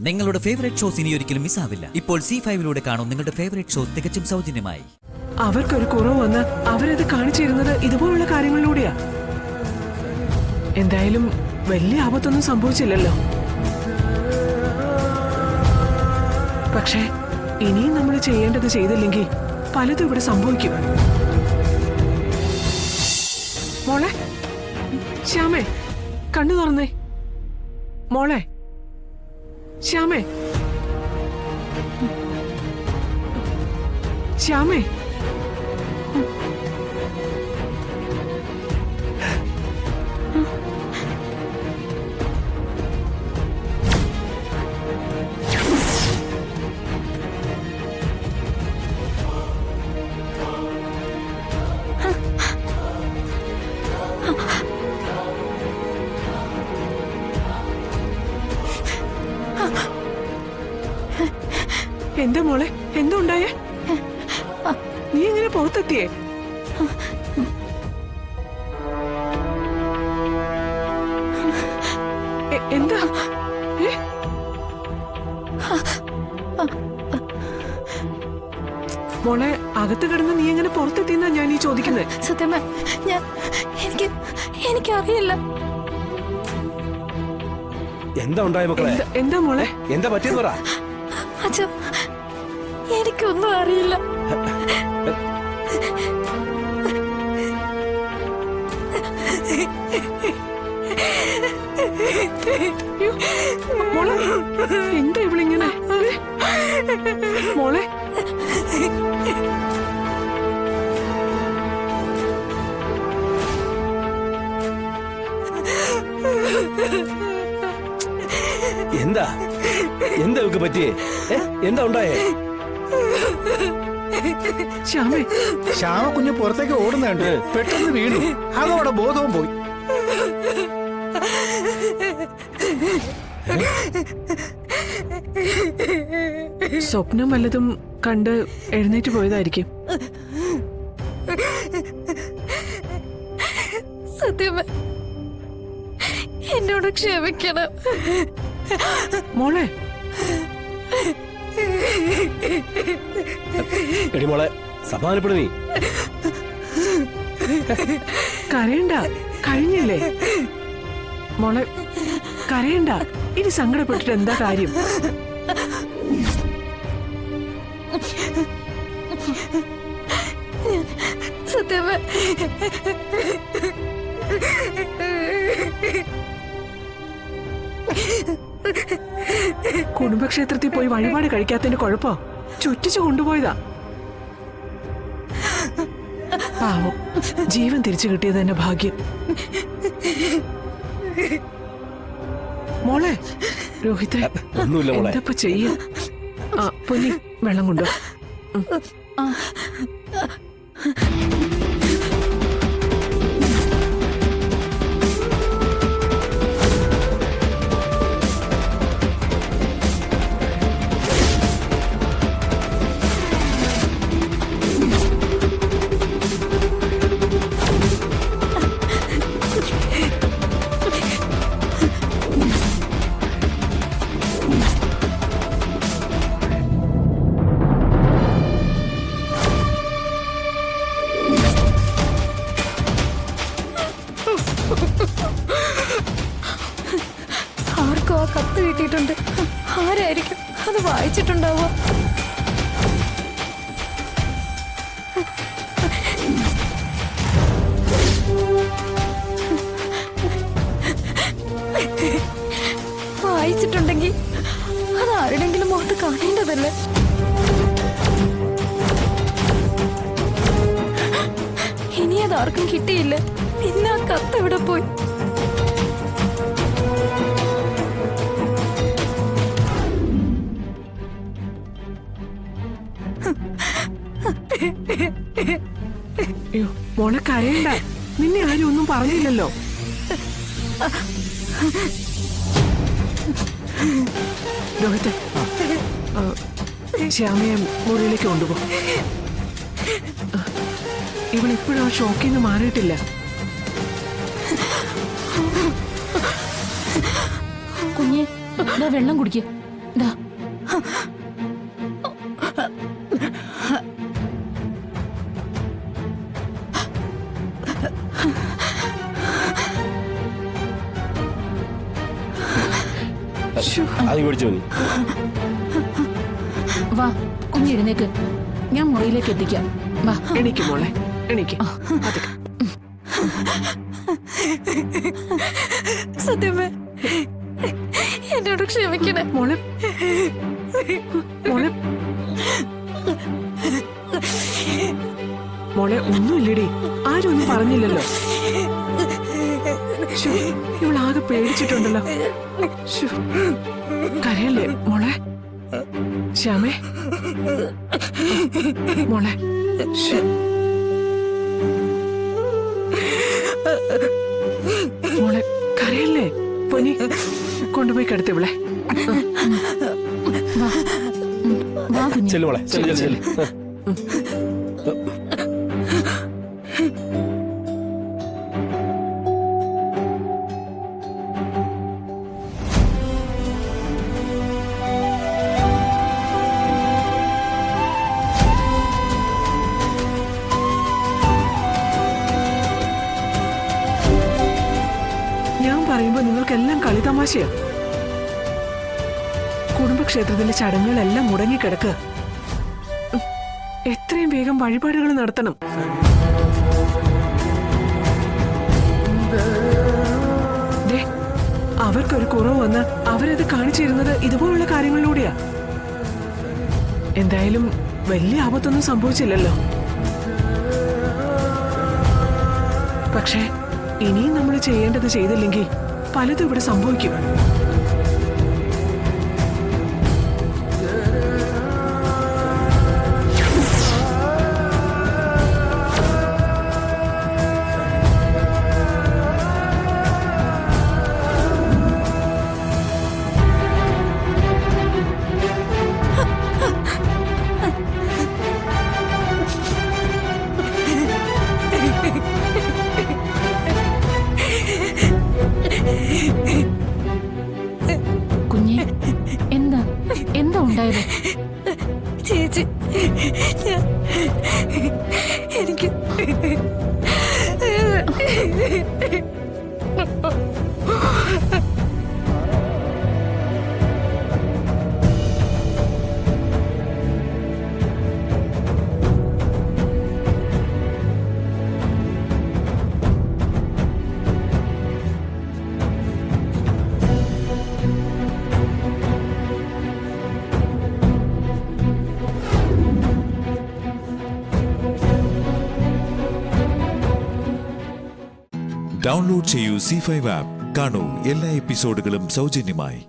നിങ്ങളുടെ favourite shows ഇനി ഒരിക്കലും മിസ്സാവില്ല. ഇപ്പോൾ C5 കാണും നിങ്ങളുടെ ഫേവറേറ്റ് ഷോസ് തികച്ചും സൗജന്യമായി. അവർക്കൊരു കുറവ് വന്ന് അവരത് കാണിച്ചിരുന്നത് ഇതുപോലുള്ള കാര്യങ്ങളിലൂടെയാ. എന്തായാലും വലിയ ആപത്തൊന്നും സംഭവിച്ചില്ലല്ലോ. പക്ഷേ ഇനിയും നമ്മൾ ചെയ്യേണ്ടത് ചെയ്തില്ലെങ്കിൽ പലതും ഇവിടെ സംഭവിക്കും. മോളെ, ശ്യാമേ, കണ്ണു തുറന്നേ. മോളെ, ശ്യാമേ, ശ്യാമേ. എന്താ മോളെ, എന്താ ഉണ്ടായേ? നീ എങ്ങനെ പുറത്തെത്തിയേ? എന്താ? മോളെ, അകത്ത് കിടന്ന് നീ എങ്ങനെ പുറത്തെത്തിയെന്നാ ഞാൻ ഈ ചോദിക്കുന്നത്. സത്യമേ, എനിക്കറിയില്ല. എന്താ ഉണ്ടായ മക്കളെ? എന്താ മോളെ, എന്താ പറ്റിയെന്ന് പറ. അച്ഛാ, എനിക്കൊന്നും അറിയില്ല. മോളെ, എന്താ ഇവളിങ്ങനെ? മോളെ, എന്താ എന്താ ഇവക്ക് പറ്റിയേ? എന്താ ഉണ്ടായേ? ശ്യാമേ, ശ്യാമ കുഞ്ഞ് പുറത്തേക്ക് ഓടുന്നുണ്ട്. പെട്ടെന്ന് വീണു. അതോടെ ബോധവും പോയി. സ്വപ്നം വല്ലതും കണ്ട് എഴുന്നേറ്റ് പോയതായിരിക്കും. സത്യമേ, എന്നോട് ക്ഷമിക്കണം. മോളെ, എടി മോളെ, സമാധാനപ്പെടു നീ. കരയണ്ട, കഴിഞ്ഞില്ലേ? മോളെ, കരയണ്ട. ഇനി സങ്കടപ്പെട്ടിട്ട് എന്താ കാര്യം? സത്യമേ, കുടുംബക്ഷേത്രത്തിൽ പോയി വഴിപാട് കഴിക്കാത്തതിന് കുഴപ്പോ? ചുറ്റിച്ചു കൊണ്ടുപോയതാ. പാവം, ജീവൻ തിരിച്ചു കിട്ടിയത് തന്നെ ഭാഗ്യം. മോളെ, രോഹിത്തെ, ഒന്നുമില്ല മോളെ. എന്തപ്പോ ചെയ്യ? പൊന്നി, വെള്ളം കൊണ്ടോ. ആർക്കോ ആ കത്ത് കിട്ടിയിട്ടുണ്ട്. ആരായിരിക്കും അത് വായിച്ചിട്ടുണ്ടാവുക? വായിച്ചിട്ടുണ്ടെങ്കിൽ അത് ആരുടെങ്കിലും മുഖത്ത് കാണേണ്ടതല്ലേ? ഇനി അതാർക്കും കിട്ടിയില്ല. പിന്നെ ആ കത്ത് എവിടെ പോയി? അയ്യോ, മോളെ, കരയണ്ട. നിന്നെ ആരും ഒന്നും പറഞ്ഞില്ലല്ലോ. രോഹിത്തെ, ശ്യാമയെ മുറിയിലേക്ക് കൊണ്ടുപോ. ഇവളിപ്പോഴും ആ ഷോക്കിൽ നിന്ന് മാറിയിട്ടില്ല. കുഞ്ഞെ, വെള്ളം കുടിക്കുക. ദാ. ആദ്യം പിടിച്ചു നീ. വാ കുഞ്ഞിരുന്നേക്ക്, ഞാൻ മുറിയിലേക്ക് എത്തിക്കാം. വാ. എണീക്ക് മോളെ, എണീക്ക്. അതെ. സത്യമേ, എന്നോട് ക്ഷമിക്കണേ. മോളെ മോളെ മോളെ ഒന്നുമില്ലടി, ആരും ഒന്നും പറഞ്ഞില്ലല്ലോ. ശ്ശോ, ഇവളാകെ പേടിച്ചിട്ടുണ്ടല്ലോ. ശ്ശോ, കരയല്ലേ മോളെ? ശ്യാമേ മോളെ. ശ്ശോ. മോളെ കരയല്ലേ? പൊന്നി കൊണ്ടുപോയി കിടത്തി ഇവിടെ. വാ. വാ കുഞ്ഞ്. ചെല്ലു മോളെ, ചെല്ലു ചെല്ലു. ഞാൻ പറയുമ്പോ നിങ്ങൾക്കെല്ലാം കളിതമാശയാ. കുടുംബക്ഷേത്രത്തിലെ ചടങ്ങുകളെല്ലാം മുടങ്ങിക്കിടക്കുക. എത്രയും വേഗം വഴിപാടുകൾ നടത്തണം. ദേ, അവർക്കൊരു കുറവ് വന്ന് അവരത് കാണിച്ചിരുന്നത് ഇതുപോലുള്ള കാര്യങ്ങളിലൂടെയാ. എന്തായാലും വലിയ ആപത്തൊന്നും സംഭവിച്ചില്ലല്ലോ. പക്ഷേ ഇനിയും നമ്മൾ ചെയ്യേണ്ടത് ചെയ്തില്ലെങ്കിൽ പലതും ഇവിടെ സംഭവിക്കും. കുഞ്ഞെ, എന്താ എന്താ ഉണ്ടായത്? ചേച്ചി, എനിക്ക് ഡൗൺലോഡ് ചെയ്യൂ C5 ആപ്പ്. കാണൂ എല്ലാ എപ്പിസോഡുകളും സൗജന്യമായി.